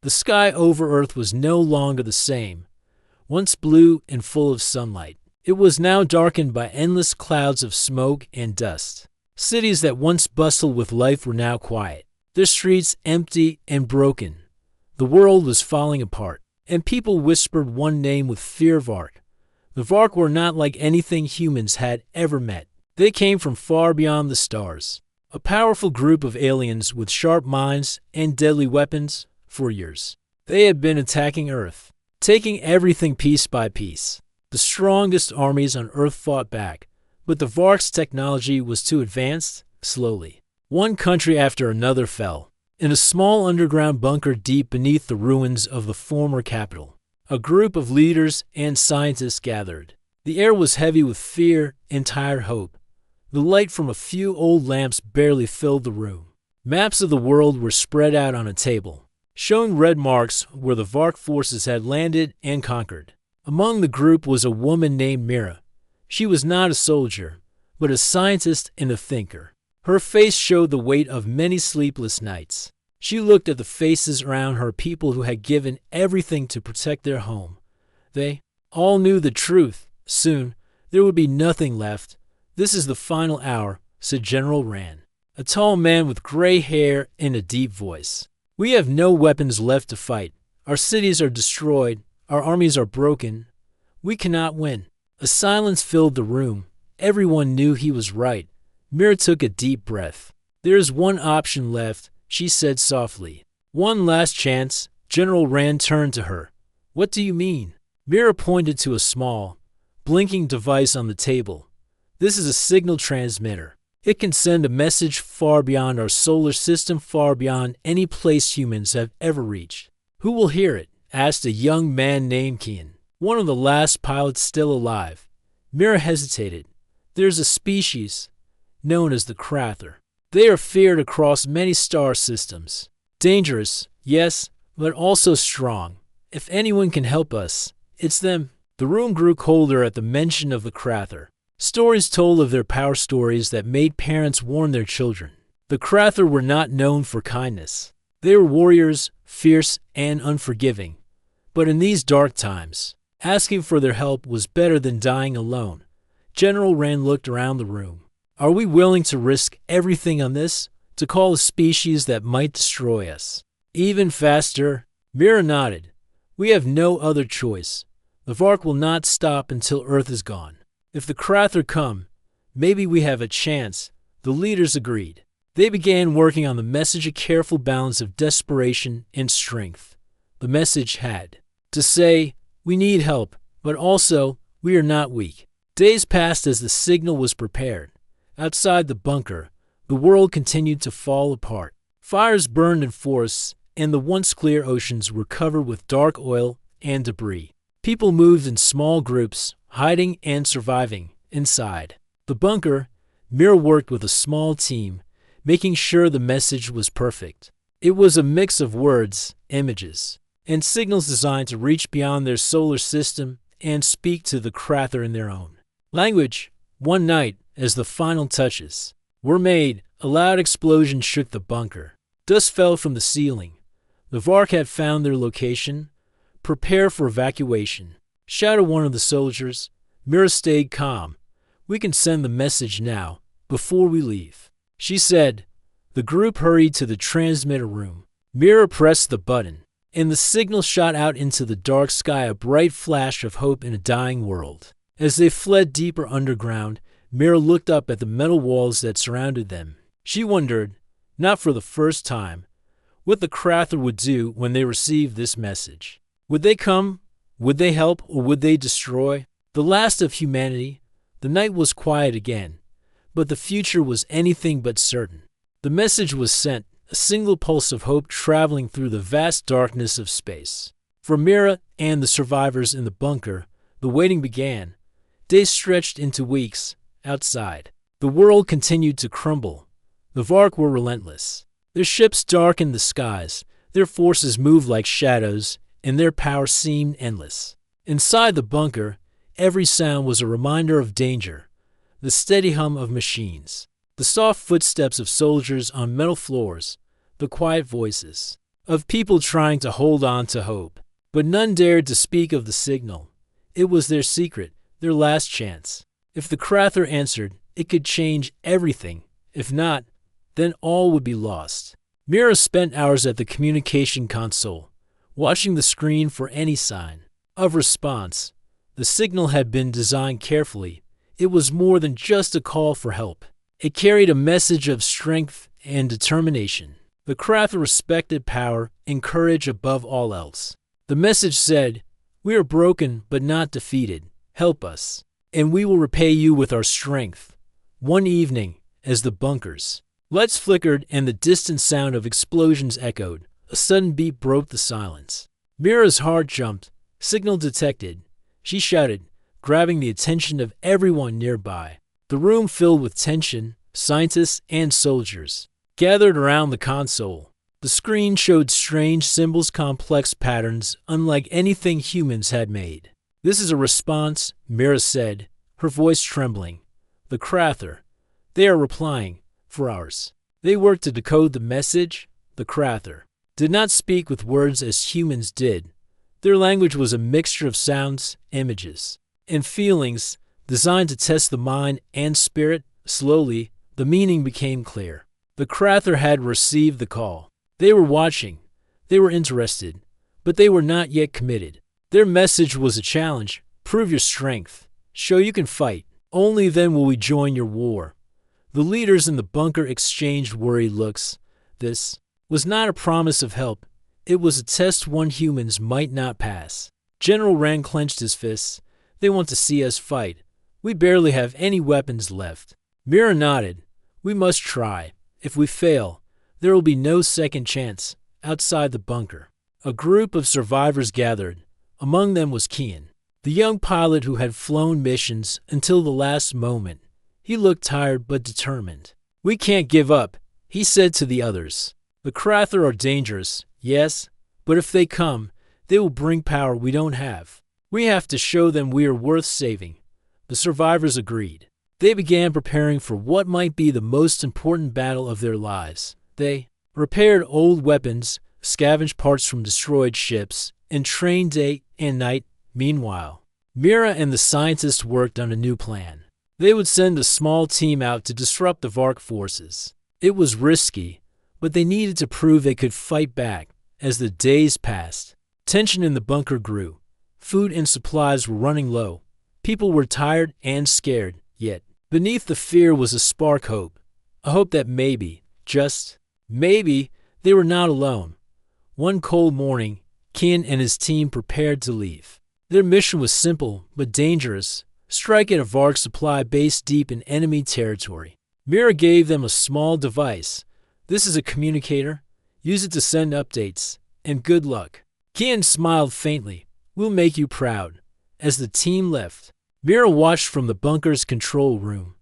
The sky over Earth was no longer the same, once blue and full of sunlight. It was now darkened by endless clouds of smoke and dust. Cities that once bustled with life were now quiet, their streets empty and broken. The world was falling apart, and people whispered one name with fear: Vark. The Vark were not like anything humans had ever met. They came from far beyond the stars, a powerful group of aliens with sharp minds and deadly weapons. For years, they had been attacking Earth, taking everything piece by piece. The strongest armies on Earth fought back, but the Vark's technology was too advanced. Slowly, one country after another fell. In a small underground bunker deep beneath the ruins of the former capital, a group of leaders and scientists gathered. The air was heavy with fear and tired hope. The light from a few old lamps barely filled the room. Maps of the world were spread out on a table, showing red marks where the Vark forces had landed and conquered. Among the group was a woman named Mira. She was not a soldier, but a scientist and a thinker. Her face showed the weight of many sleepless nights. She looked at the faces around her, people who had given everything to protect their home. They all knew the truth. Soon, there would be nothing left. "This is the final hour," said General Rand, a tall man with gray hair and a deep voice. "We have no weapons left to fight. Our cities are destroyed. Our armies are broken. We cannot win." A silence filled the room. Everyone knew he was right. Mira took a deep breath. "There is one option left," she said softly. "One last chance." General Rand turned to her. "What do you mean?" Mira pointed to a small, blinking device on the table. "This is a signal transmitter. It can send a message far beyond our solar system, far beyond any place humans have ever reached." "Who will hear it?" asked a young man named Kian, one of the last pilots still alive. Mira hesitated. "There's a species known as the Krather. They are feared across many star systems. Dangerous, yes, but also strong. If anyone can help us, it's them." The room grew colder at the mention of the Krather. Stories told of their power, stories that made parents warn their children. The Krather were not known for kindness. They were warriors, fierce and unforgiving. But in these dark times, asking for their help was better than dying alone. General Rand looked around the room. "Are we willing to risk everything on this, to call a species that might destroy us?" "Even faster?" Mira nodded. "We have no other choice. The Vark will not stop until Earth is gone. If the Krather come, maybe we have a chance." The leaders agreed. They began working on the message, a careful balance of desperation and strength. The message had to say, "We need help, but also, we are not weak." Days passed as the signal was prepared. Outside the bunker, the world continued to fall apart. Fires burned in forests, and the once clear oceans were covered with dark oil and debris. People moved in small groups, hiding and surviving. Inside the bunker, Mira worked with a small team, making sure the message was perfect. It was a mix of words, images, and signals designed to reach beyond their solar system and speak to the Krather in their own language. One night, as the final touches were made, a loud explosion shook the bunker. Dust fell from the ceiling. The Vark had found their location. "Prepare for evacuation," shouted one of the soldiers. Mira stayed calm. "We can send the message now, before we leave," she said. The group hurried to the transmitter room. Mira pressed the button, and the signal shot out into the dark sky, a bright flash of hope in a dying world. As they fled deeper underground, Mira looked up at the metal walls that surrounded them. She wondered, not for the first time, what the Krather would do when they received this message. Would they come? Would they help? Or would they destroy? The last of humanity. The night was quiet again, but the future was anything but certain. The message was sent, a single pulse of hope traveling through the vast darkness of space. For Mira and the survivors in the bunker, the waiting began. Days stretched into weeks. Outside, the world continued to crumble. The Vark were relentless. Their ships darkened the skies. Their forces moved like shadows, and their power seemed endless. Inside the bunker, every sound was a reminder of danger. The steady hum of machines, the soft footsteps of soldiers on metal floors, the quiet voices of people trying to hold on to hope. But none dared to speak of the signal. It was their secret, their last chance. If the Krather answered, it could change everything. If not, then all would be lost. Mira spent hours at the communication console, watching the screen for any sign of response. The signal had been designed carefully. It was more than just a call for help. It carried a message of strength and determination. The Krather respected power and courage above all else. The message said, "We are broken but not defeated. Help us, and we will repay you with our strength." One evening, as the bunkers' lights flickered and the distant sound of explosions echoed, a sudden beep broke the silence. Mira's heart jumped. Signal detected. She shouted, grabbing the attention of everyone nearby. The room filled with tension, scientists and soldiers gathered around the console. The screen showed strange symbols, complex patterns, unlike anything humans had made. "This is a response," Mira said, her voice trembling. "The Krather. They are replying. For ours." They worked to decode the message. The Krather did not speak with words as humans did. Their language was a mixture of sounds, images, and feelings designed to test the mind and spirit. Slowly, the meaning became clear. The Krather had received the call. They were watching. They were interested, but they were not yet committed. Their message was a challenge. "Prove your strength. Show you can fight. Only then will we join your war." The leaders in the bunker exchanged worried looks. This was not a promise of help. It was a test one humans might not pass. General Rand clenched his fists. "They want to see us fight. We barely have any weapons left." Mira nodded. "We must try. If we fail, there will be no second chance." Outside the bunker, a group of survivors gathered. Among them was Kian, the young pilot who had flown missions until the last moment. He looked tired but determined. "We can't give up," he said to the others. "The Krather are dangerous, yes, but if they come, they will bring power we don't have. We have to show them we are worth saving." The survivors agreed. They began preparing for what might be the most important battle of their lives. They repaired old weapons, scavenged parts from destroyed ships, and trained day and night. Meanwhile, Mira and the scientists worked on a new plan. They would send a small team out to disrupt the Vark forces. It was risky, but they needed to prove they could fight back. As the days passed, tension in the bunker grew. Food and supplies were running low. People were tired and scared, yet beneath the fear was a spark hope. A hope that maybe, just maybe, they were not alone. One cold morning, Kian and his team prepared to leave. Their mission was simple but dangerous. Strike at a Vark supply base deep in enemy territory. Mira gave them a small device. "This is a communicator. Use it to send updates. And good luck." Kian smiled faintly. "We'll make you proud." As the team left, Mira watched from the bunker's control room.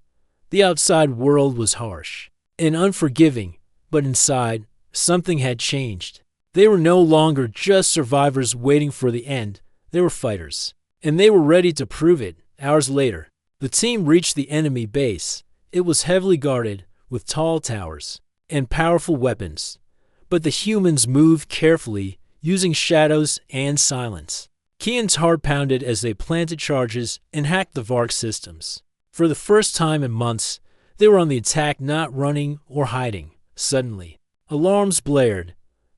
The outside world was harsh and unforgiving, but inside, something had changed. They were no longer just survivors waiting for the end. They were fighters, and they were ready to prove it. Hours later, the team reached the enemy base. It was heavily guarded with tall towers and powerful weapons, but the humans moved carefully, using shadows and silence. Kian's heart pounded as they planted charges and hacked the Vark systems. For the first time in months, they were on the attack, not running or hiding. Suddenly, alarms blared.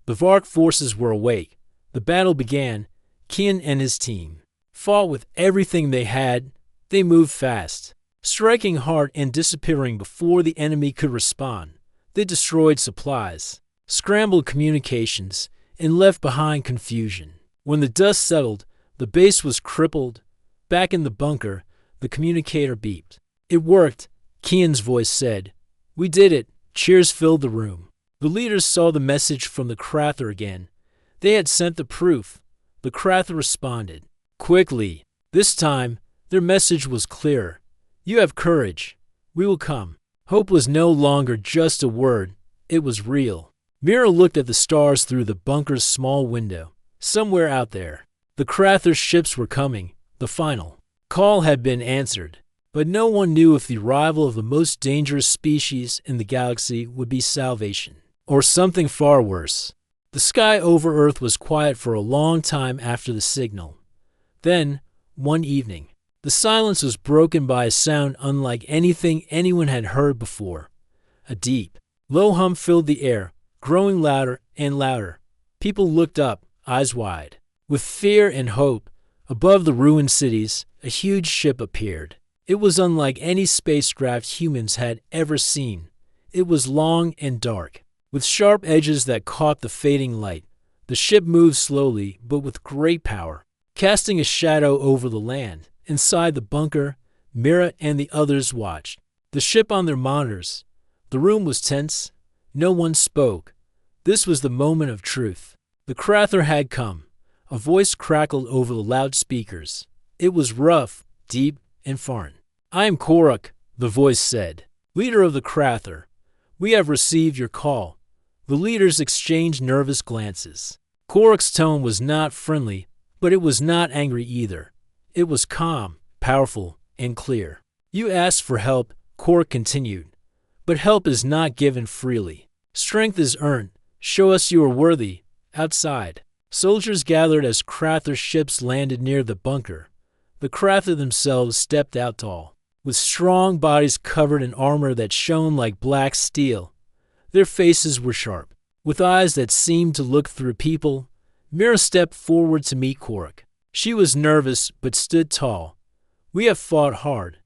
The Vark forces were awake. The battle began. Kian and his team fought with everything they had. They moved fast, striking hard and disappearing before the enemy could respond. They destroyed supplies, scrambled communications, and left behind confusion. When the dust settled, the base was crippled. Back in the bunker, the communicator beeped. "It worked," Kian's voice said. "We did it." Cheers filled the room. The leaders saw the message from the Krather again. They had sent the proof. The Krather responded quickly. This time, their message was clearer. "You have courage. We will come." Hope was no longer just a word. It was real. Mira looked at the stars through the bunker's small window. Somewhere out there, the Krather ships were coming. The final call had been answered. But no one knew if the arrival of the most dangerous species in the galaxy would be salvation, or something far worse. The sky over Earth was quiet for a long time after the signal. Then, one evening, the silence was broken by a sound unlike anything anyone had heard before. A deep, low hum filled the air, growing louder and louder. People looked up, eyes wide. With fear and hope, above the ruined cities, a huge ship appeared. It was unlike any spacecraft humans had ever seen. It was long and dark, with sharp edges that caught the fading light. The ship moved slowly, but with great power, casting a shadow over the land. Inside the bunker, Mira and the others watched. The ship on their monitors. The room was tense. No one spoke. This was the moment of truth. The Krather had come. A voice crackled over the loudspeakers. It was rough, deep, and foreign. "I am Korok," the voice said, "leader of the Krather. We have received your call." The leaders exchanged nervous glances. Korok's tone was not friendly, but it was not angry either. It was calm, powerful, and clear. "You asked for help," Korok continued, "but help is not given freely. Strength is earned. Show us you are worthy." Outside, soldiers gathered as Krather ships landed near the bunker. The Krather themselves stepped out tall, with strong bodies covered in armor that shone like black steel. Their faces were sharp, with eyes that seemed to look through people. Mira stepped forward to meet Korok. She was nervous but stood tall. "We have fought hard.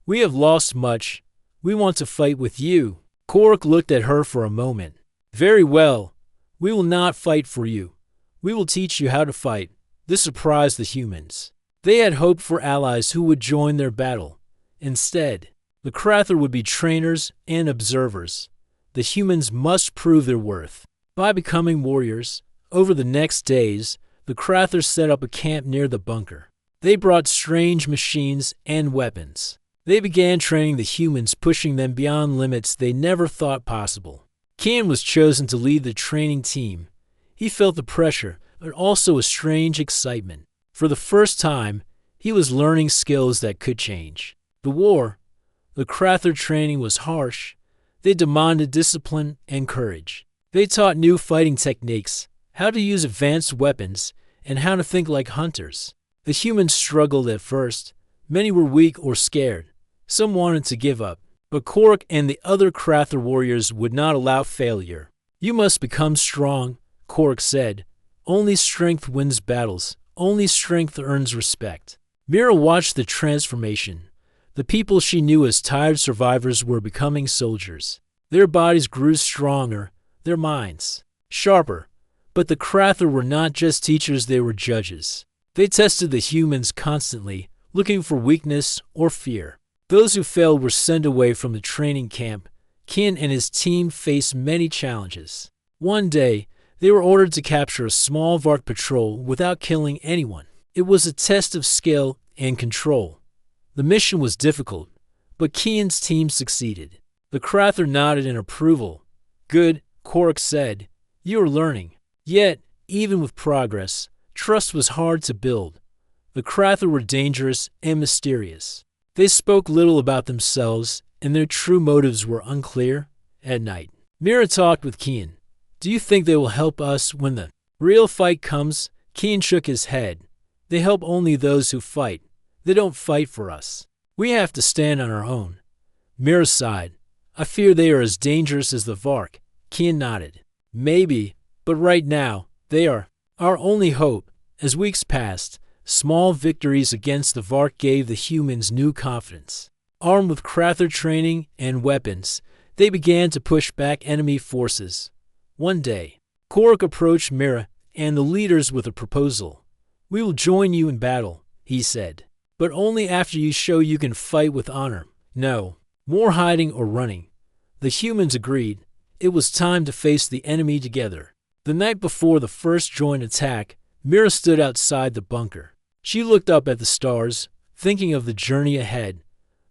We have lost much. We want to fight with you." Korok looked at her for a moment. "Very well. We will not fight for you. We will teach you how to fight." This surprised the humans. They had hoped for allies who would join their battle. Instead, the Krather would be trainers and observers. The humans must prove their worth by becoming warriors. Over the next days, the Krather set up a camp near the bunker. They brought strange machines and weapons. They began training the humans, pushing them beyond limits they never thought possible. Kian was chosen to lead the training team. He felt the pressure, but also a strange excitement. For the first time, he was learning skills that could change. The Krather training was harsh. They demanded discipline and courage. They taught new fighting techniques, how to use advanced weapons, and how to think like hunters. The humans struggled at first. Many were weak or scared. Some wanted to give up. But Korok and the other Krather warriors would not allow failure. "You must become strong," Korok said. "Only strength wins battles. Only strength earns respect." Mira watched the transformation. The people she knew as tired survivors were becoming soldiers. Their bodies grew stronger, their minds sharper. But the Krather were not just teachers, they were judges. They tested the humans constantly, looking for weakness or fear. Those who failed were sent away from the training camp. Kian and his team faced many challenges. One day, they were ordered to capture a small Vark patrol without killing anyone. It was a test of skill and control. The mission was difficult, but Kian's team succeeded. The Krather nodded in approval. "Good," Korok said. "You are learning." Yet, even with progress, trust was hard to build. The Krather were dangerous and mysterious. They spoke little about themselves, and their true motives were unclear. At night, Mira talked with Kian. "Do you think they will help us when the real fight comes?" Kian shook his head. "They help only those who fight. They don't fight for us. We have to stand on our own." Mira sighed. "I fear they are as dangerous as the Vark." Kian nodded. "Maybe, but right now, they are our only hope." As weeks passed, small victories against the Vark gave the humans new confidence. Armed with Krather training and weapons, they began to push back enemy forces. One day, Korok approached Mira and the leaders with a proposal. "We will join you in battle," he said, "but only after you show you can fight with honor. No more hiding or running." The humans agreed. It was time to face the enemy together. The night before the first joint attack, Mira stood outside the bunker. She looked up at the stars, thinking of the journey ahead.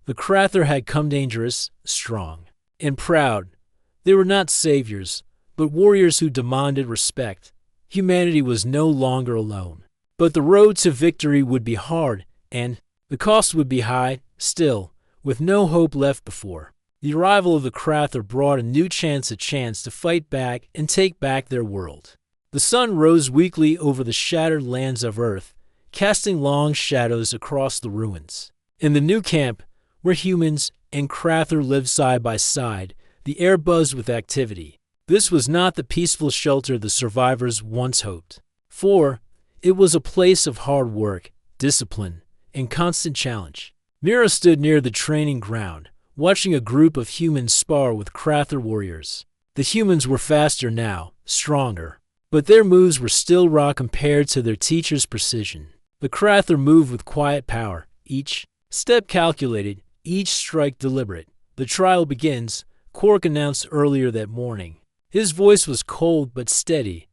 The Krather had come dangerous, strong, and proud. They were not saviors, but warriors who demanded respect. Humanity was no longer alone. But the road to victory would be hard, and the cost would be high. Still, with no hope left before, the arrival of the Krather brought a new chance to fight back and take back their world. The sun rose weakly over the shattered lands of Earth, casting long shadows across the ruins. In the new camp, where humans and Krather lived side by side, the air buzzed with activity. This was not the peaceful shelter the survivors once hoped for. It was a place of hard work, discipline, and constant challenge. Mira stood near the training ground, watching a group of humans spar with Krather warriors. The humans were faster now, stronger, but their moves were still raw compared to their teacher's precision. The Krather moved with quiet power, each step calculated, each strike deliberate. "The trial begins," Quark announced earlier that morning. His voice was cold but steady.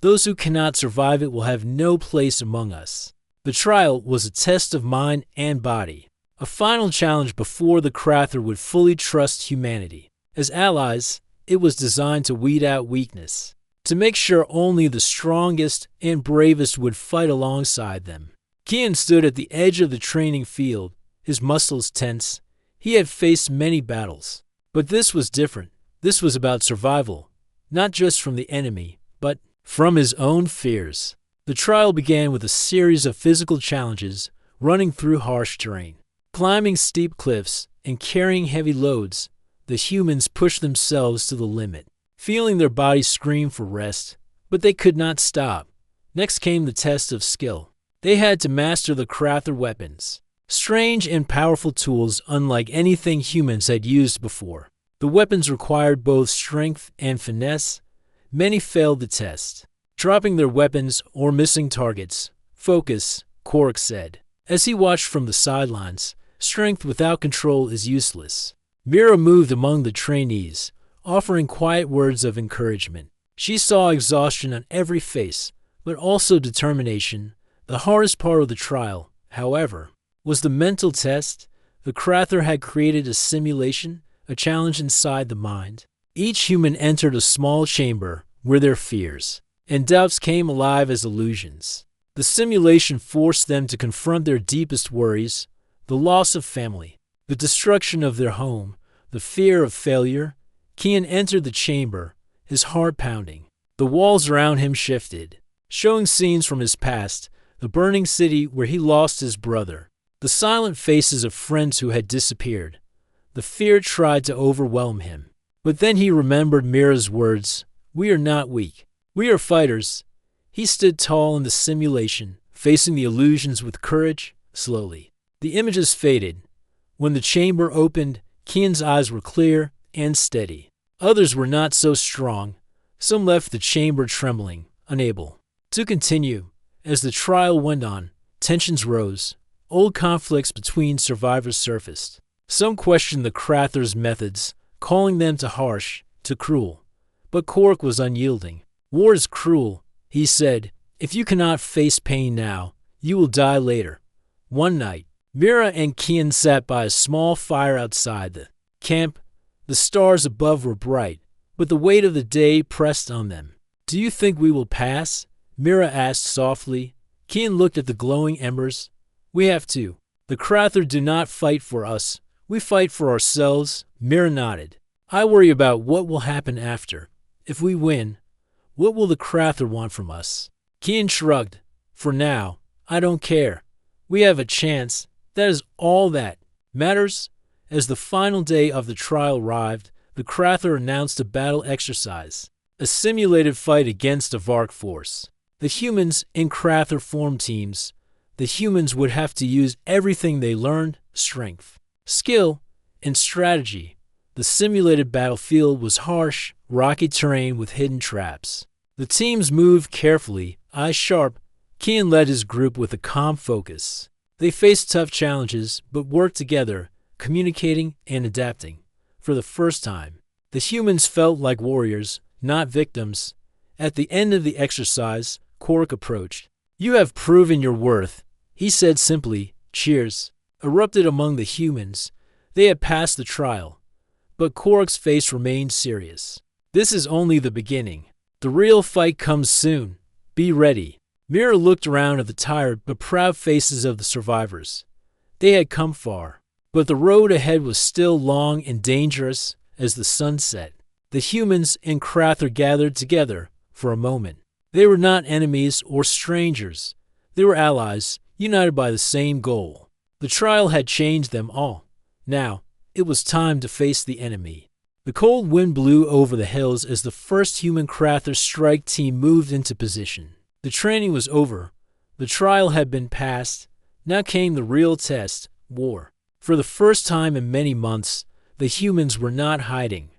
"Those who cannot survive it will have no place among us." The trial was a test of mind and body, a final challenge before the Krather would fully trust humanity. As allies, it was designed to weed out weakness, to make sure only the strongest and bravest would fight alongside them. Kian stood at the edge of the training field, his muscles tense. He had faced many battles, but this was different. This was about survival, not just from the enemy, but from his own fears. The trial began with a series of physical challenges, running through harsh terrain, climbing steep cliffs, and carrying heavy loads. The humans pushed themselves to the limit, feeling their bodies scream for rest, but they could not stop. Next came the test of skill. They had to master the Krather weapons, strange and powerful tools unlike anything humans had used before. The weapons required both strength and finesse. Many failed the test, dropping their weapons or missing targets. "Focus," Quark said. As he watched from the sidelines, strength without control is useless. Mira moved among the trainees, offering quiet words of encouragement. She saw exhaustion on every face, but also determination. The hardest part of the trial, however, was the mental test. The Krather had created a simulation, a challenge inside the mind. Each human entered a small chamber where their fears and doubts came alive as illusions. The simulation forced them to confront their deepest worries: the loss of family, the destruction of their home, the fear of failure. Kian entered the chamber, his heart pounding. The walls around him shifted, showing scenes from his past, the burning city where he lost his brother, the silent faces of friends who had disappeared. The fear tried to overwhelm him. But then he remembered Mira's words: "We are not weak. We are fighters." He stood tall in the simulation, facing the illusions with courage. Slowly, the images faded. When the chamber opened, Kian's eyes were clear and steady. Others were not so strong. Some left the chamber trembling, unable to continue. As the trial went on, tensions rose. Old conflicts between survivors surfaced. Some questioned the Krather's methods, calling them too harsh, too cruel. But Quark was unyielding. "War is cruel," he said. "If you cannot face pain now, you will die later." One night, Mira and Kian sat by a small fire outside the camp. The stars above were bright, but the weight of the day pressed on them. "Do you think we will pass?" Mira asked softly. Kian looked at the glowing embers. "We have to. The Krather do not fight for us. We fight for ourselves." Mira nodded. "I worry about what will happen after. If we win, what will the Krather want from us?" Kian shrugged. "For now, I don't care. We have a chance. That is all that matters." As the final day of the trial arrived, the Krather announced a battle exercise, a simulated fight against a Vark force. The humans and Krather formed teams. The humans would have to use everything they learned: strength, skill, and strategy. The simulated battlefield was harsh, rocky terrain with hidden traps. The teams moved carefully, eyes sharp. Kian led his group with a calm focus. They faced tough challenges, but worked together, communicating and adapting. For the first time, the humans felt like warriors, not victims. At the end of the exercise, Quark approached. "You have proven your worth," he said simply. Cheers erupted among the humans. They had passed the trial. But Quark's face remained serious. "This is only the beginning. The real fight comes soon. Be ready." Mira looked around at the tired but proud faces of the survivors. They had come far, but the road ahead was still long and dangerous. As the sun set, the humans and Krather gathered together for a moment. They were not enemies or strangers. They were allies, united by the same goal. The trial had changed them all. Now, it was time to face the enemy. The cold wind blew over the hills as the first human Krather strike team moved into position. The training was over. The trial had been passed. Now came the real test, war. For the first time in many months, the humans were not hiding.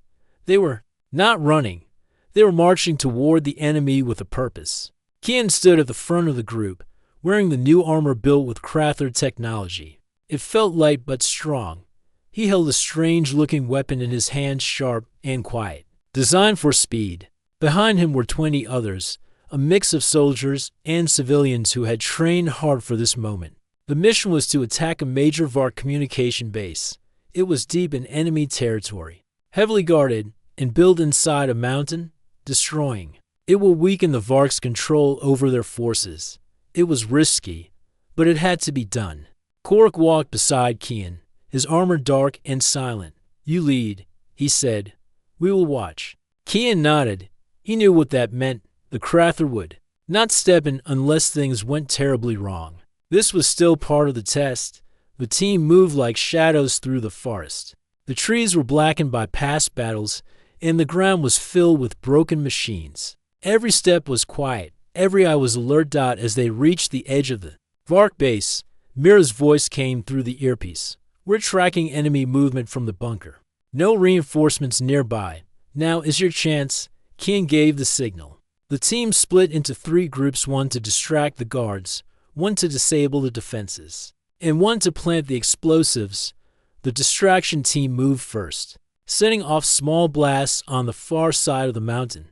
They were not running. They were marching toward the enemy with a purpose. Kian stood at the front of the group, wearing the new armor built with Krather technology. It felt light but strong. He held a strange-looking weapon in his hand, sharp and quiet, designed for speed. Behind him were 20 others, a mix of soldiers and civilians who had trained hard for this moment. The mission was to attack a major Vark communication base. It was deep in enemy territory, heavily guarded, and built inside a mountain, destroying. It will weaken the Vark's control over their forces. It was risky, but it had to be done. Kork walked beside Kian, his armor dark and silent. "You lead," he said. "We will watch." Kian nodded. He knew what that meant. The Krather would not step in unless things went terribly wrong. This was still part of the test. The team moved like shadows through the forest. The trees were blackened by past battles, and the ground was filled with broken machines. Every step was quiet. Every eye was alert. As they reached the edge of the Vark base, Mira's voice came through the earpiece. "We're tracking enemy movement from the bunker. No reinforcements nearby. Now is your chance." Kian gave the signal. The team split into 3 groups, one to distract the guards, one to disable the defenses, and one to plant the explosives. The distraction team moved first, setting off small blasts on the far side of the mountain.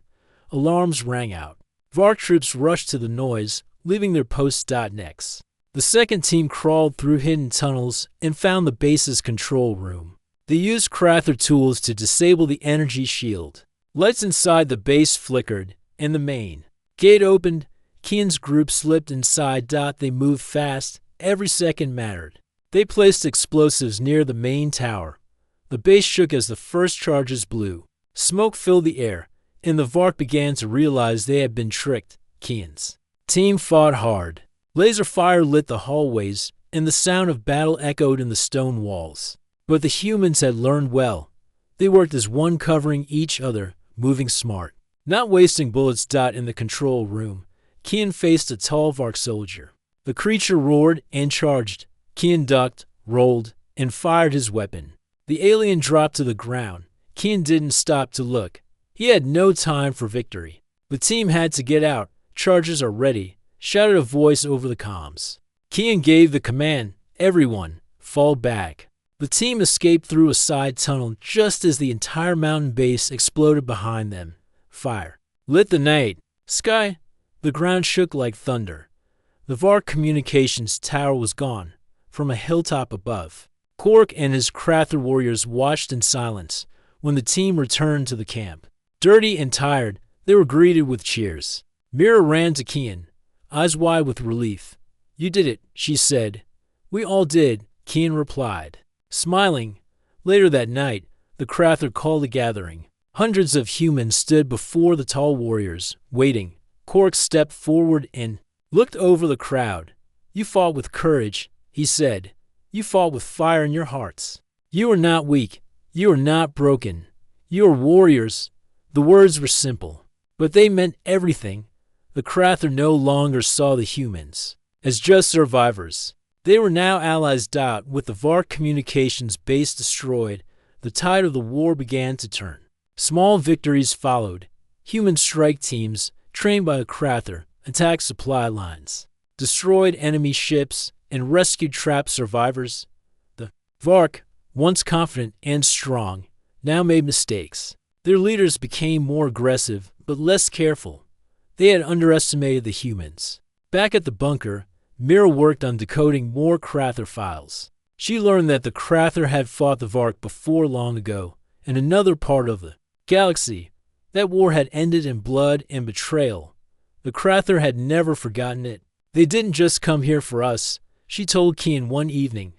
Alarms rang out. Vark troops rushed to the noise, leaving their posts. Next, the second team crawled through hidden tunnels and found the base's control room. They used Krather tools to disable the energy shield. Lights inside the base flickered, and the main gate opened. Kian's group slipped inside. They moved fast. Every second mattered. They placed explosives near the main tower. The base shook as the first charges blew. Smoke filled the air, and the Vark began to realize they had been tricked. Kian's team fought hard. Laser fire lit the hallways, and the sound of battle echoed in the stone walls. But the humans had learned well. They worked as one, covering each other, moving smart, not wasting bullets. In the control room, Kian faced a tall Vark soldier. The creature roared and charged. Kian ducked, rolled, and fired his weapon. The alien dropped to the ground. Kian didn't stop to look. He had no time for victory. "The team had to get out. Charges are ready," shouted a voice over the comms. Kian gave the command, "Everyone, fall back." The team escaped through a side tunnel just as the entire mountain base exploded behind them. Fire lit the night sky. The ground shook like thunder. The Vark communications tower was gone. From a hilltop above, Kork and his Krather warriors watched in silence when the team returned to the camp. Dirty and tired, they were greeted with cheers. Mira ran to Kian, eyes wide with relief. "You did it," she said. "We all did," Kian replied, smiling. Later that night, the Krather called a gathering. Hundreds of humans stood before the tall warriors, waiting. Kork stepped forward and looked over the crowd. "You fought with courage," he said. "You fought with fire in your hearts. You are not weak. You are not broken. You are warriors." The words were simple, but they meant everything. The Krather no longer saw the humans as just survivors. They were now allies. With the Vark communications base destroyed, the tide of the war began to turn. Small victories followed. Human strike teams, trained by the Krather, attacked supply lines, destroyed enemy ships, and rescued trapped survivors. The Vark, once confident and strong, now made mistakes. Their leaders became more aggressive, but less careful. They had underestimated the humans. Back at the bunker, Mira worked on decoding more Krather files. She learned that the Krather had fought the Vark before long ago, in another part of the galaxy. That war had ended in blood and betrayal. The Krather had never forgotten it. "They didn't just come here for us," she told Kian one evening.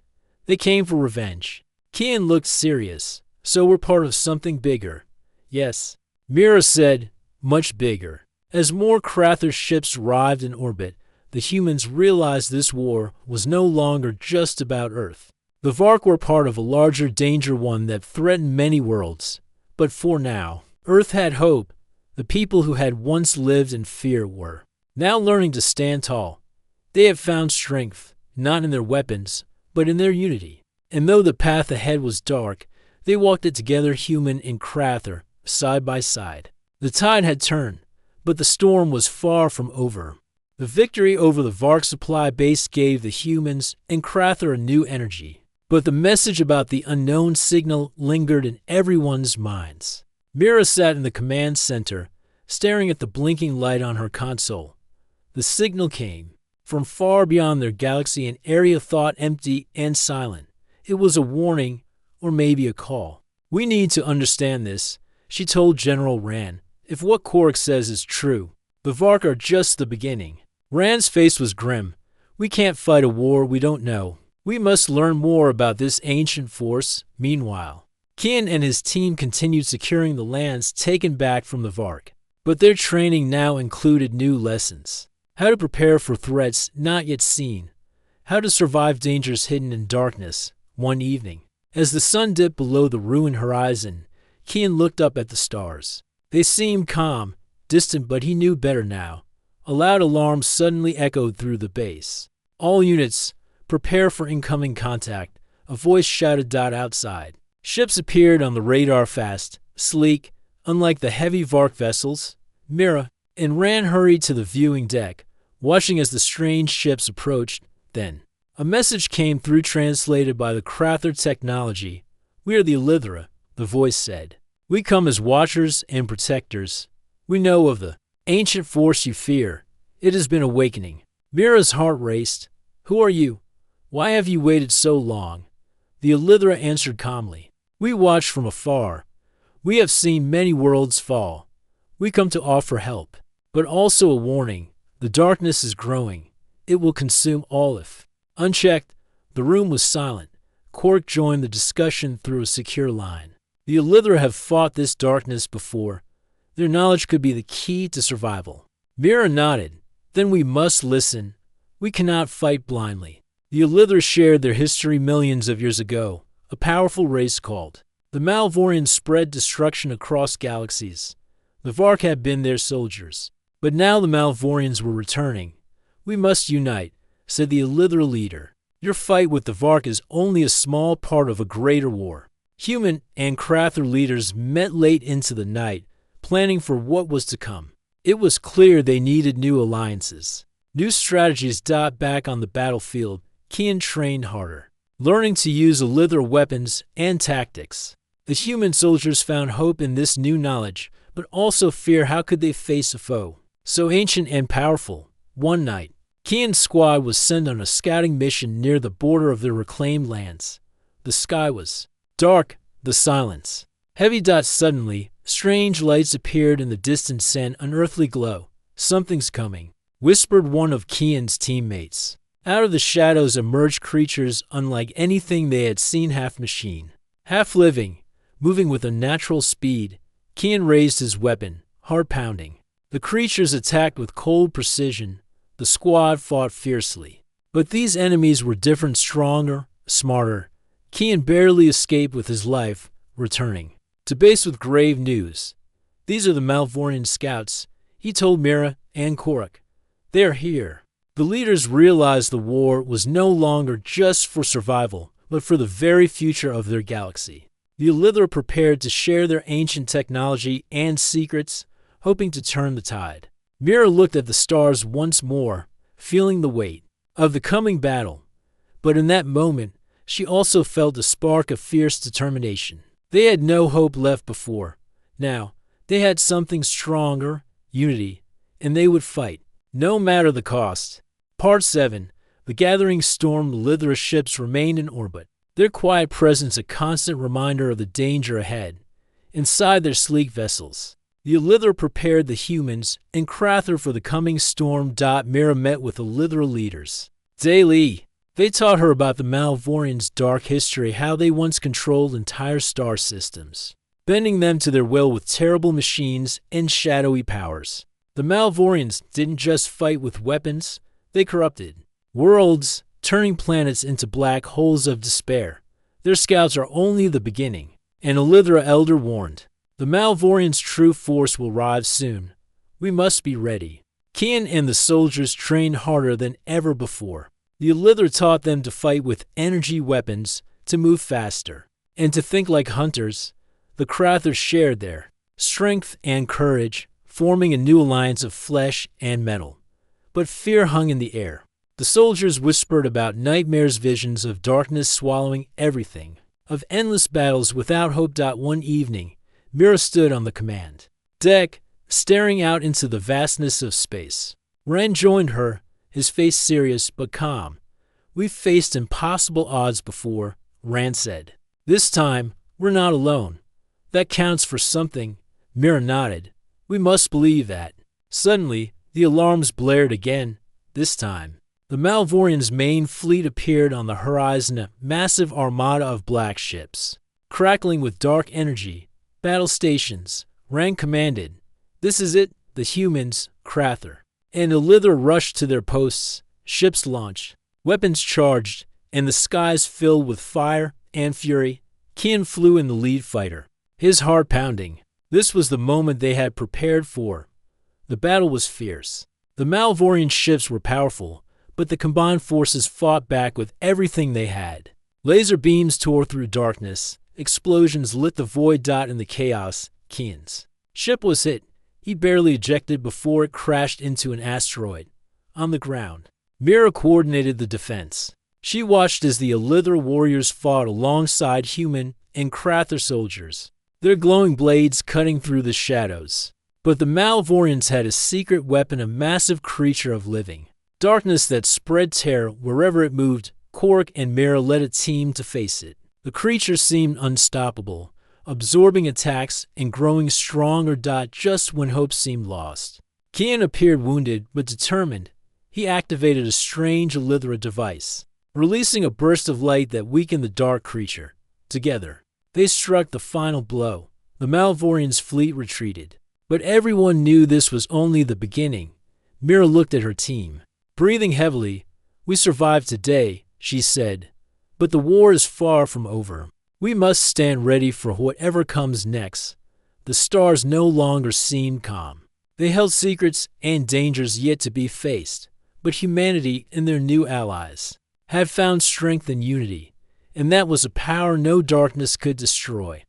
"They came for revenge." Kian looked serious. "So we're part of something bigger." "Yes," Mira said, "much bigger." As more Crather ships arrived in orbit, the humans realized this war was no longer just about Earth. The Vark were part of a larger danger, one that threatened many worlds. But for now, Earth had hope. The people who had once lived in fear were now learning to stand tall. They had found strength, not in their weapons, but in their unity. And though the path ahead was dark, they walked it together, human and Crather, side by side. The tide had turned, but the storm was far from over. The victory over the Vark supply base gave the humans and Crather a new energy. But the message about the unknown signal lingered in everyone's minds. Mira sat in the command center, staring at the blinking light on her console. The signal came from far beyond their galaxy, an area thought empty and silent. It was a warning, or maybe a call. "We need to understand this," she told General Rand. "If what Korok says is true, the Vark are just the beginning." Rand's face was grim. "We can't fight a war we don't know. We must learn more about this ancient force." Meanwhile, Kian and his team continued securing the lands taken back from the Vark. But their training now included new lessons. How to prepare for threats not yet seen. How to survive dangers hidden in darkness. One evening, as the sun dipped below the ruined horizon, Kian looked up at the stars. They seemed calm, distant, but he knew better now. A loud alarm suddenly echoed through the base. "All units, prepare for incoming contact," a voice shouted outside. Ships appeared on the radar fast, sleek, unlike the heavy Vark vessels. Mira and Rand hurried to the viewing deck, watching as the strange ships approached. Then, a message came through, translated by the Crather technology. "We are the Elithra," the voice said. "We come as watchers and protectors. We know of the ancient force you fear. It has been awakening." Mira's heart raced. "Who are you? Why have you waited so long?" The Elithra answered calmly. "We watch from afar. We have seen many worlds fall. We come to offer help, but also a warning. The darkness is growing. It will consume all if unchecked." The room was silent. Korok joined the discussion through a secure line. "The Elithra have fought this darkness before. Their knowledge could be the key to survival." Mira nodded. "Then we must listen. We cannot fight blindly." The Elithra shared their history millions of years ago. A powerful race called the Malvorians spread destruction across galaxies. The Vark had been their soldiers. But now the Malvorians were returning. "We must unite," said the Elithra leader. "Your fight with the Vark is only a small part of a greater war." Human and Crather leaders met late into the night, planning for what was to come. It was clear they needed new alliances, new strategies. Back on the battlefield, Kian trained harder, learning to use Elithra weapons and tactics. The human soldiers found hope in this new knowledge, but also fear. How could they face a foe so ancient and powerful? One night, Kian's squad was sent on a scouting mission near the border of their reclaimed lands. The sky was dark, the silence heavy. Suddenly, strange lights appeared in the distance, an unearthly glow. "Something's coming," whispered one of Kian's teammates. Out of the shadows emerged creatures unlike anything they had seen, half machine, half living, moving with unnatural speed. Kian raised his weapon, heart pounding. The creatures attacked with cold precision. The squad fought fiercely. But these enemies were different, stronger, smarter. Kian barely escaped with his life, returning to base with grave news. "These are the Malvorian scouts," he told Mira and Korok. "They are here." The leaders realized the war was no longer just for survival, but for the very future of their galaxy. The Elithra prepared to share their ancient technology and secrets, hoping to turn the tide. Mira looked at the stars once more, feeling the weight of the coming battle. But in that moment, she also felt a spark of fierce determination. They had no hope left before. Now, they had something stronger, unity, and they would fight, no matter the cost. Part 7. The gathering storm. The Elithra ships remained in orbit, their quiet presence a constant reminder of the danger ahead. Inside their sleek vessels, the Elithra prepared the humans and Crather for the coming storm. Mira met with Elithra leaders daily. They taught her about the Malvorians' dark history, how they once controlled entire star systems, bending them to their will with terrible machines and shadowy powers. The Malvorians didn't just fight with weapons, they corrupted worlds, turning planets into black holes of despair. Their scouts are only the beginning. An Elithra elder warned, "The Malvorians' true force will arrive soon. We must be ready." Kian and the soldiers trained harder than ever before. The Elithra taught them to fight with energy weapons, to move faster, and to think like hunters. The Krathers shared their strength and courage, forming a new alliance of flesh and metal. But fear hung in the air. The soldiers whispered about nightmares, visions of darkness swallowing everything, of endless battles without hope. One evening, Mira stood on the command deck, staring out into the vastness of space. Ren joined her, his face serious but calm. "We've faced impossible odds before," Ren said. "This time, we're not alone. That counts for something." Mira nodded. "We must believe that." Suddenly, the alarms blared again. This time, the Malvorians' main fleet appeared on the horizon, a massive armada of black ships, crackling with dark energy. "Battle stations," Ren commanded. "This is it." The humans, Krather, and Elithra rushed to their posts. Ships launched, weapons charged, and the skies filled with fire and fury. Kian flew in the lead fighter, his heart pounding. This was the moment they had prepared for. The battle was fierce. The Malvorian ships were powerful, but the combined forces fought back with everything they had. Laser beams tore through darkness. Explosions lit the void. In the chaos, Kian's ship was hit. He barely ejected before it crashed into an asteroid. On the ground, Mira coordinated the defense. She watched as the Elithra warriors fought alongside human and Krather soldiers, their glowing blades cutting through the shadows. But the Malvorians had a secret weapon, a massive creature of living darkness that spread terror wherever it moved. Kork and Mira led a team to face it. The creature seemed unstoppable, absorbing attacks and growing stronger. Just when hope seemed lost, Kian appeared wounded but determined. He activated a strange Elithra device, releasing a burst of light that weakened the dark creature. Together, they struck the final blow. The Malvorians' fleet retreated. But everyone knew this was only the beginning. Mira looked at her team, breathing heavily. "We survived today," she said, "but the war is far from over. We must stand ready for whatever comes next." The stars no longer seemed calm. They held secrets and dangers yet to be faced. But humanity and their new allies had found strength in unity, and that was a power no darkness could destroy.